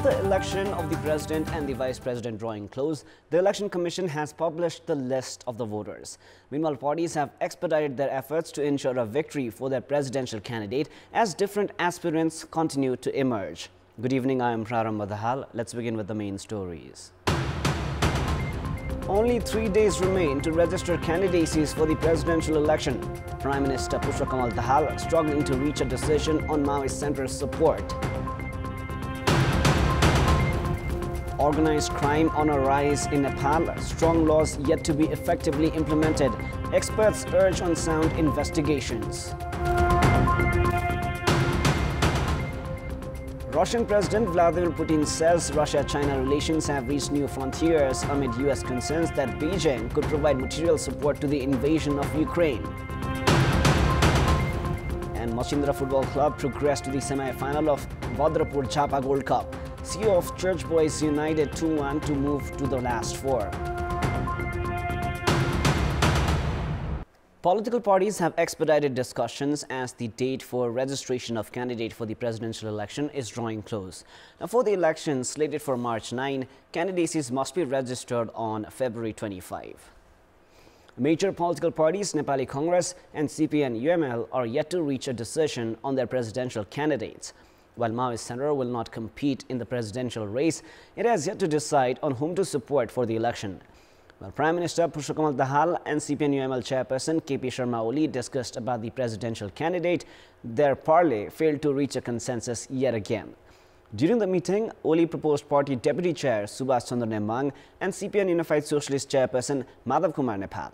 With the election of the President and the Vice President drawing close, the Election Commission has published the list of the voters. Meanwhile, parties have expedited their efforts to ensure a victory for their presidential candidate as different aspirants continue to emerge. Good evening, I am Praram Madhal. Let's begin with the main stories. Only 3 days remain to register candidacies for the presidential election. Prime Minister Kamal Dahal struggling to reach a decision on Maoist Centre's support. Organized crime on a rise in Nepal, strong laws yet to be effectively implemented. Experts urge on sound investigations. Russian President Vladimir Putin says Russia-China relations have reached new frontiers amid US concerns that Beijing could provide material support to the invasion of Ukraine. And Machindra Football Club progressed to the semi-final of Bhadrapur Chapa Gold Cup. CEO of Church Boys United 2-1 to move to the last four. Political parties have expedited discussions as the date for registration of candidate for the presidential election is drawing close. Now, for the election slated for March 9, candidacies must be registered on February 25. Major political parties, Nepali Congress and CPN-UML, are yet to reach a decision on their presidential candidates. While Maoist Centre will not compete in the presidential race, it has yet to decide on whom to support for the election. Well, Prime Minister Kamal Dahal and CPN-UML chairperson KP Sharma Oli discussed about the presidential candidate. Their parley failed to reach a consensus yet again. During the meeting, Oli proposed party deputy chair Subhash Chandra Nembang and CPN Unified Socialist chairperson Madhav Kumar Nepal.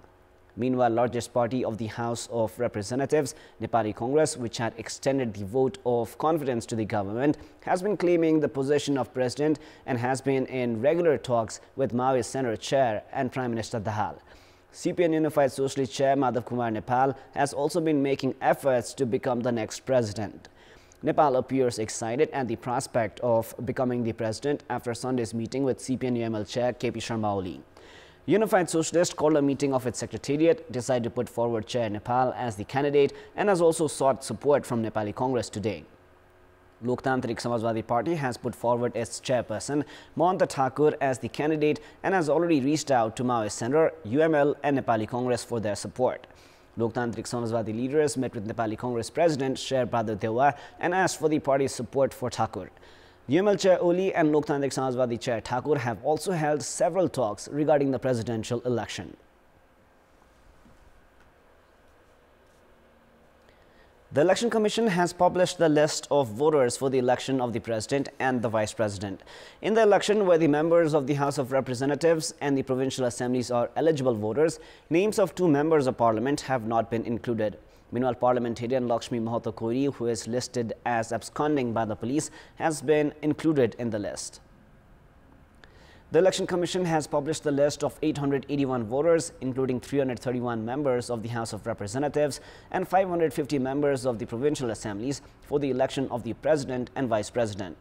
Meanwhile, largest party of the House of Representatives, Nepali Congress, which had extended the vote of confidence to the government, has been claiming the position of president and has been in regular talks with Maoist Centre chair and Prime Minister Dahal. CPN Unified Socialist chair Madhav Kumar Nepal has also been making efforts to become the next president. Nepal appears excited at the prospect of becoming the president after Sunday's meeting with CPN-UML chair KP Sharma Oli. Unified Socialist called a meeting of its secretariat, decided to put forward Chair Nepal as the candidate and has also sought support from Nepali Congress today. Loktantrik Samajwadi Party has put forward its chairperson Mahanta Thakur as the candidate and has already reached out to Maoist Centre, UML and Nepali Congress for their support. Loktantrik Samajwadi leaders met with Nepali Congress President Sher Bahadur Dewa and asked for the party's support for Thakur. UML Chair Oli and Loktantrik Samajwadi Chair Thakur have also held several talks regarding the presidential election. The Election Commission has published the list of voters for the election of the President and the Vice President. In the election where the members of the House of Representatives and the provincial assemblies are eligible voters, names of 2 members of Parliament have not been included. Meanwhile, parliamentarian Lakshmi Mahato Kori, who is listed as absconding by the police, has been included in the list. The Election Commission has published the list of 881 voters, including 331 members of the House of Representatives and 550 members of the provincial assemblies for the election of the President and Vice President.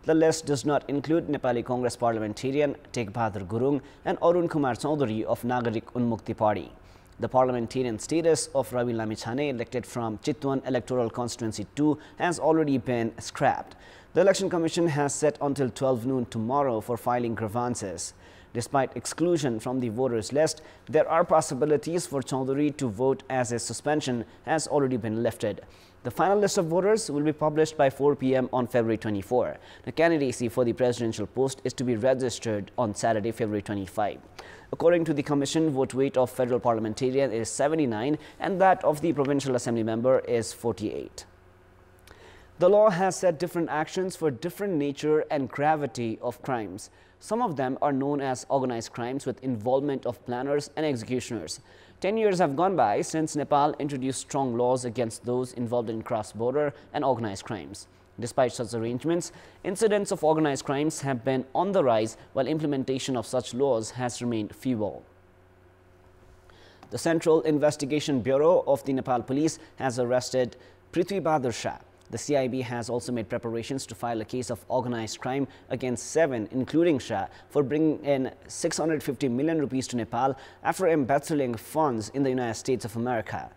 The list does not include Nepali Congress parliamentarian Tek Bahadur Gurung and Arun Kumar Chaudhary of Nagarik Unmukti Party. The parliamentarian status of Ravi Lamichhane, elected from Chitwan Electoral Constituency 2, has already been scrapped. The Election Commission has set until 12 noon tomorrow for filing grievances. Despite exclusion from the voters list, there are possibilities for Chaudhary to vote as his suspension has already been lifted. The final list of voters will be published by 4 p.m. on February 24. The candidacy for the presidential post is to be registered on Saturday, February 25. According to the Commission, vote weight of federal parliamentarian is 79 and that of the provincial assembly member is 48. The law has set different actions for different nature and gravity of crimes. Some of them are known as organized crimes with involvement of planners and executioners. 10 years have gone by since Nepal introduced strong laws against those involved in cross-border and organized crimes. Despite such arrangements, incidents of organized crimes have been on the rise while implementation of such laws has remained feeble. The Central Investigation Bureau of the Nepal Police has arrested Prithvi Bahadur Shah. The CIB has also made preparations to file a case of organized crime against 7, including Shah, for bringing in 650 million rupees to Nepal after embezzling funds in the United States of America.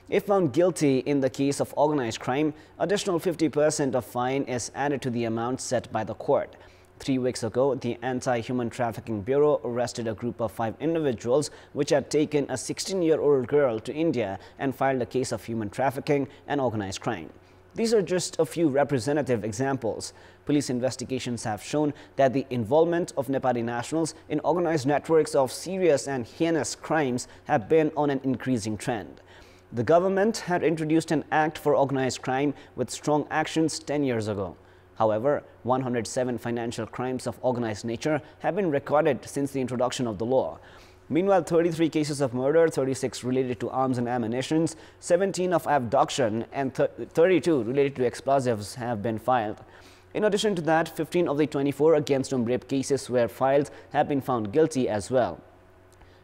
If found guilty in the case of organized crime, additional 50% of fine is added to the amount set by the court. 3 weeks ago, the Anti-Human Trafficking Bureau arrested a group of 5 individuals which had taken a 16-year-old girl to India and filed a case of human trafficking and organized crime. These are just a few representative examples. Police investigations have shown that the involvement of Nepali nationals in organized networks of serious and heinous crimes have been on an increasing trend. The government had introduced an act for organized crime with strong actions 10 years ago. However, 107 financial crimes of organized nature have been recorded since the introduction of the law. Meanwhile, 33 cases of murder, 36 related to arms and ammunition, 17 of abduction and 32 related to explosives have been filed. In addition to that, 15 of the 24 against whom rape cases were filed have been found guilty as well.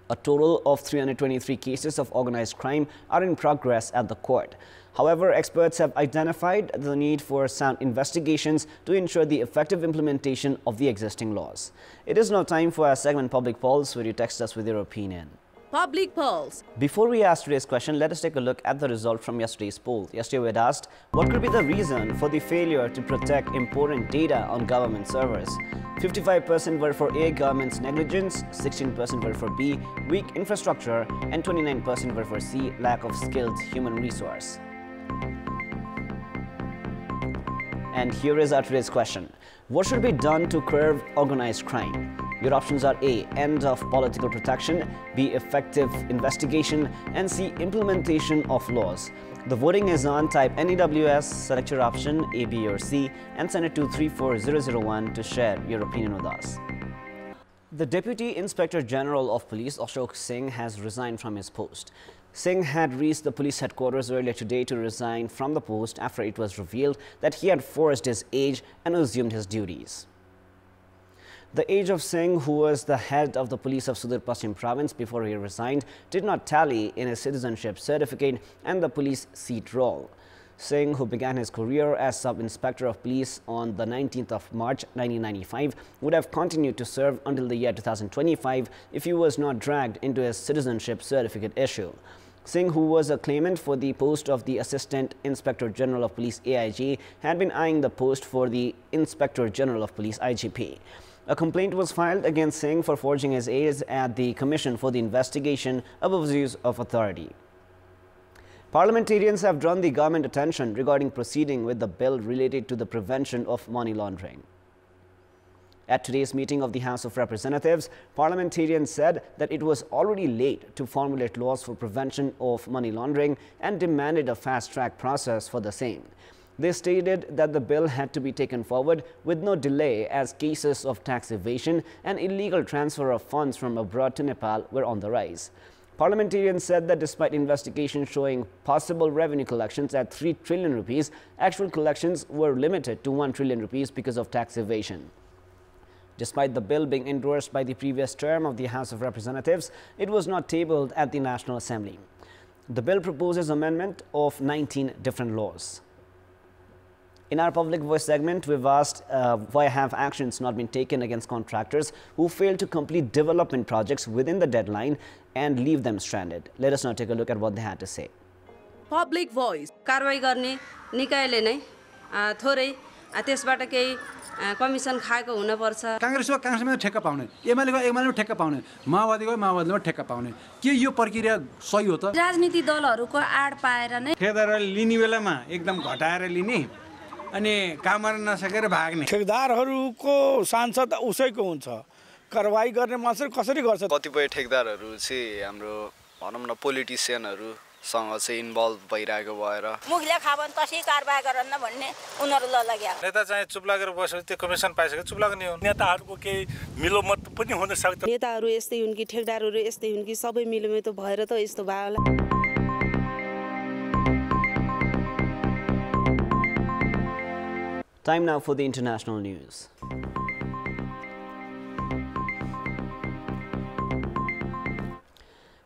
A total of 323 cases of organized crime are in progress at the court. However, experts have identified the need for sound investigations to ensure the effective implementation of the existing laws. It is now time for our segment Public Polls, where you text us with your opinion. Public Polls. Before we ask today's question, let us take a look at the result from yesterday's poll. Yesterday we had asked, what could be the reason for the failure to protect important data on government servers? 55% were for A, government's negligence, 16% were for B, weak infrastructure, and 29% were for C, lack of skilled human resource. And here is our today's question. What should be done to curb organized crime? Your options are A, end of political protection, B, effective investigation, and C, implementation of laws. The voting is on. Type NEWS, select your option A, B, or C, and send it to 34001 to share your opinion with us. The Deputy Inspector General of Police, Ashok Singh, has resigned from his post. Singh had reached the police headquarters earlier today to resign from the post after it was revealed that he had forged his age and assumed his duties. The age of Singh, who was the head of the police of Sudur Paschim province before he resigned, did not tally in his citizenship certificate and the police seat roll. Singh, who began his career as Sub-Inspector of Police on the 19th of March 1995, would have continued to serve until the year 2025 if he was not dragged into his citizenship certificate issue. Singh, who was a claimant for the post of the Assistant Inspector General of Police AIG, had been eyeing the post for the Inspector General of Police IGP. A complaint was filed against Singh for forging his age at the Commission for the Investigation of Abuse of Authority. Parliamentarians have drawn the government attention regarding proceeding with the bill related to the prevention of money laundering. At today's meeting of the House of Representatives, parliamentarians said that it was already late to formulate laws for prevention of money laundering and demanded a fast-track process for the same. They stated that the bill had to be taken forward with no delay as cases of tax evasion and illegal transfer of funds from abroad to Nepal were on the rise. Parliamentarians said that despite investigations showing possible revenue collections at 3 trillion rupees, actual collections were limited to 1 trillion rupees because of tax evasion. Despite the bill being endorsed by the previous term of the House of Representatives, it was not tabled at the National Assembly. The bill proposes amendment of 19 different laws. In our Public Voice segment, we've asked why have actions not been taken against contractors who failed to complete development projects within the deadline and leave them stranded. Let us now take a look at what they had to say. Public Voice. कारबाही गर्ने निकायले नै थोरै त्यसबाट केही commission खाएको हुन पर्छ. कांग्रेसमा ठेक्का पाउने, एमालेमा ठेक्का पाउने, माओवादीमा ठेक्का पाउने. के यो प्रक्रिया सही हो त? राजनीति दलहरुको आड पाएर नै ठेकेदारले लिने बेलामा एकदम घटाएर लिने अनि काम गर्न नसकेर भाग्ने. ठेकेदारहरुको सांसद उसैको हुन्छ. कारबाही गर्ने मान्छे कसरी गर्छ? कतिपय ठेकेदारहरु चाहिँ हाम्रो भनौं न पोलिटिशियनहरु सँग चाहिँ इन्भल्भ भइरहेको भएर मुखले खावन तसी कारबाही गरन्न भन्ने उनीहरु लाग्या. नेता चाहिँ चुप लागेर बस्यो त्यो कमिसन पाइसक्यो चुप लाग्ने हो. नेताहरुको केही मिलोमत पनि हुन सक्छ. नेताहरु यस्तै हुन् कि ठेकेदारहरु यस्तै हुन् कि सबै मिलोमत भएर त यस्तो भयो होला. Time now for the international news.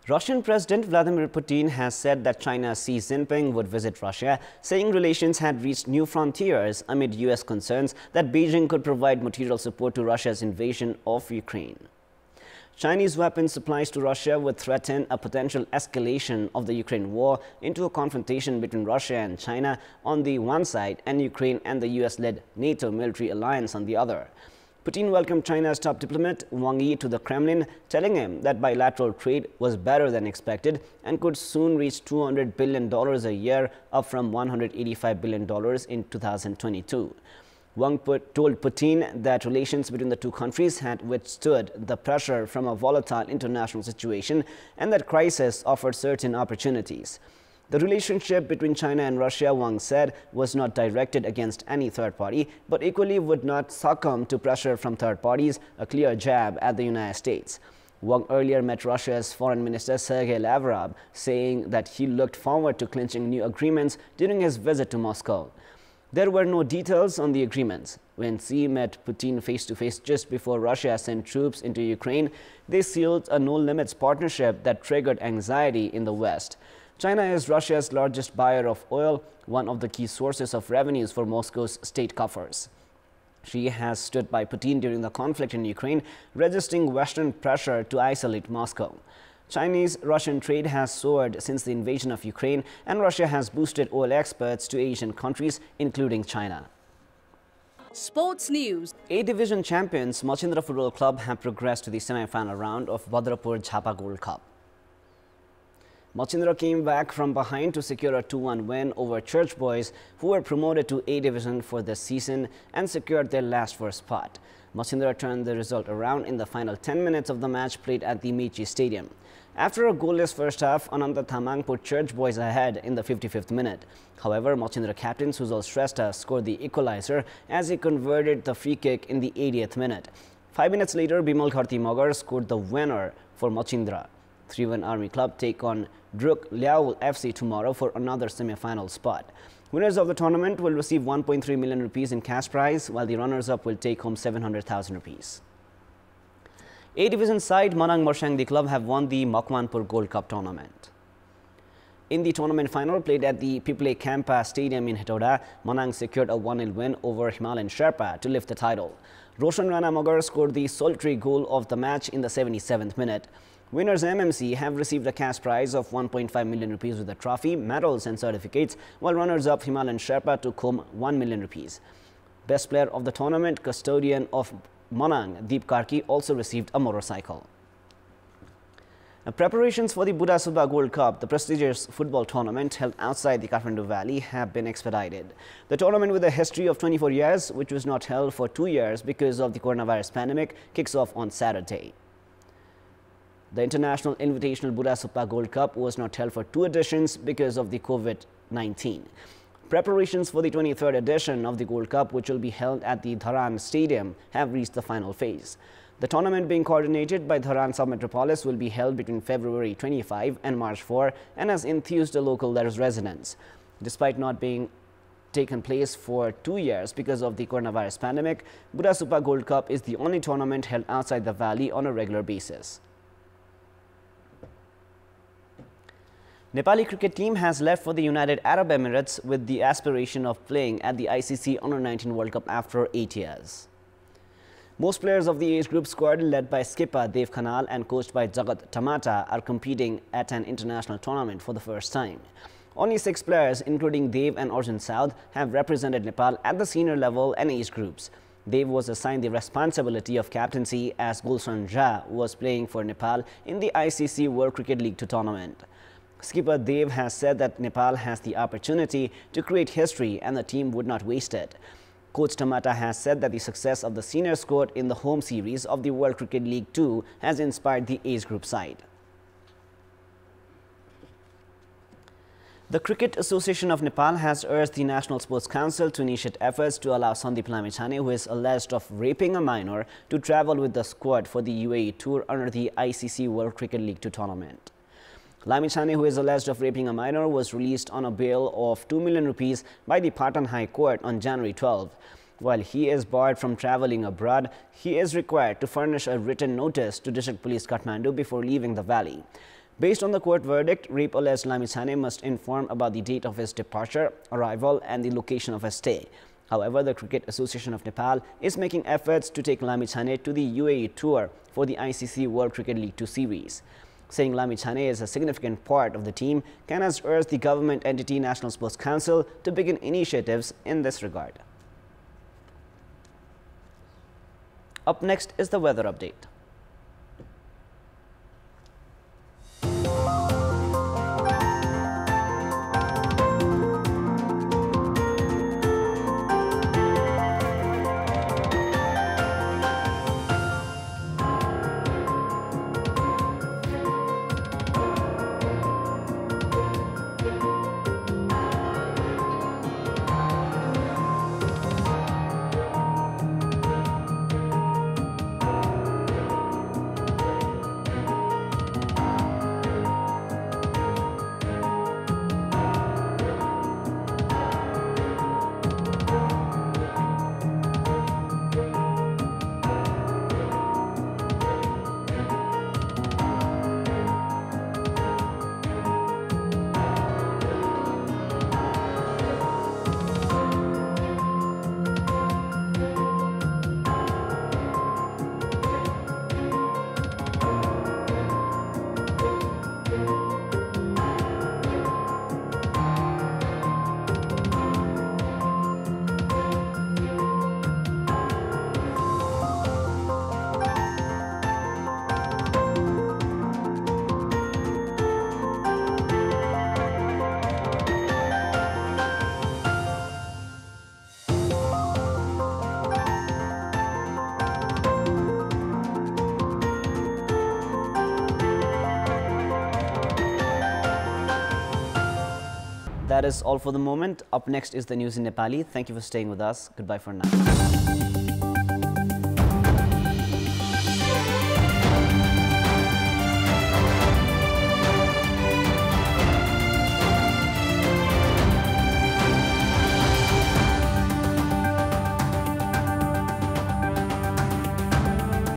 Russian President Vladimir Putin has said that China's Xi Jinping would visit Russia, saying relations had reached new frontiers amid U.S. concerns that Beijing could provide material support to Russia's invasion of Ukraine. Chinese weapons supplies to Russia would threaten a potential escalation of the Ukraine war into a confrontation between Russia and China on the one side and Ukraine and the US-led NATO military alliance on the other. Putin welcomed China's top diplomat Wang Yi to the Kremlin, telling him that bilateral trade was better than expected and could soon reach $200 billion a year, up from $185 billion in 2022. Wang told Putin that relations between the two countries had withstood the pressure from a volatile international situation and that crisis offered certain opportunities. The relationship between China and Russia, Wang said, was not directed against any third party, but equally would not succumb to pressure from third parties, a clear jab at the United States. Wang earlier met Russia's Foreign Minister Sergei Lavrov, saying that he looked forward to clinching new agreements during his visit to Moscow. There were no details on the agreements. When Xi met Putin face-to-face just before Russia sent troops into Ukraine, they sealed a no-limits partnership that triggered anxiety in the West. China is Russia's largest buyer of oil, one of the key sources of revenues for Moscow's state coffers. She has stood by Putin during the conflict in Ukraine, resisting Western pressure to isolate Moscow. Chinese-Russian trade has soared since the invasion of Ukraine, and Russia has boosted oil exports to Asian countries, including China. Sports News. A-Division champions Machindra Football Club have progressed to the semi-final round of Bhadrapur Jhapa Gold Cup. Machindra came back from behind to secure a 2-1 win over Church Boys, who were promoted to A-Division for this season and secured their last first spot. Machindra turned the result around in the final 10 minutes of the match played at the Mechi Stadium. After a goalless first half, Ananta Thamang put Church Boys ahead in the 55th minute. However, Machindra captain Sujal Shrestha scored the equalizer as he converted the free kick in the 80th minute. 5 minutes later, Bimal Kharti Magar scored the winner for Machindra. 3-1 Army Club take on Druk Liaul FC tomorrow for another semi-final spot. Winners of the tournament will receive 1.3 million rupees in cash prize, while the runners-up will take home 700,000 rupees. A-Division side Manang Marshangdi Club have won the Makwanpur Gold Cup tournament. In the tournament final played at the Piple Kampa Stadium in Hetauda, Manang secured a 1-0 win over Himalayan Sherpa to lift the title. Roshan Rana Magar scored the solitary goal of the match in the 77th minute. Winners MMC have received a cash prize of 1.5 million rupees with a trophy, medals and certificates, while runners-up Himalayan Sherpa took home 1 million rupees. Best player of the tournament, custodian of Manang, Deep Karki, also received a motorcycle. Preparations for the Buddha Subba Gold Cup, the prestigious football tournament held outside the Kathmandu Valley, have been expedited. The tournament, with a history of 24 years, which was not held for 2 years because of the coronavirus pandemic, kicks off on Saturday. The International Invitational Buddha Subba Gold Cup was not held for 2 editions because of the COVID-19. Preparations for the 23rd edition of the Gold Cup, which will be held at the Dharan Stadium, have reached the final phase. The tournament, being coordinated by Dharan Sub-Metropolis, will be held between February 25 and March 4 and has enthused the local residents. Despite not being taken place for 2 years because of the coronavirus pandemic, Buddha Subba Gold Cup is the only tournament held outside the valley on a regular basis. Nepali cricket team has left for the United Arab Emirates with the aspiration of playing at the ICC Under-19 World Cup after 8 years. Most players of the age group squad, led by skipper Dev Khanal and coached by Jagat Tamata, are competing at an international tournament for the first time. Only 6 players, including Dev and Arjun Saud, have represented Nepal at the senior level and age groups. Dev was assigned the responsibility of captaincy as Gulshan Jha was playing for Nepal in the ICC World Cricket League 2 tournament. Skipper Dev has said that Nepal has the opportunity to create history and the team would not waste it. Coach Tamata has said that the success of the senior squad in the home series of the World Cricket League 2 has inspired the age group side. The Cricket Association of Nepal has urged the National Sports Council to initiate efforts to allow Sandeep Lamichhane, who is alleged of raping a minor, to travel with the squad for the UAE tour under the ICC World Cricket League 2 tournament. Lamichhane, who is alleged of raping a minor, was released on a bail of 2 million rupees by the Patan High Court on January 12. While he is barred from travelling abroad, he is required to furnish a written notice to District Police Kathmandu before leaving the valley. Based on the court verdict, rape-alleged Lamichhane must inform about the date of his departure, arrival and the location of his stay. However, the Cricket Association of Nepal is making efforts to take Lamichhane to the UAE tour for the ICC World Cricket League 2 series. Saying Lamichhane is a significant part of the team, CAN has urged the government entity National Sports Council to begin initiatives in this regard. Up next is the weather update. That is all for the moment. Up next is the news in Nepali. Thank you for staying with us. Goodbye for now.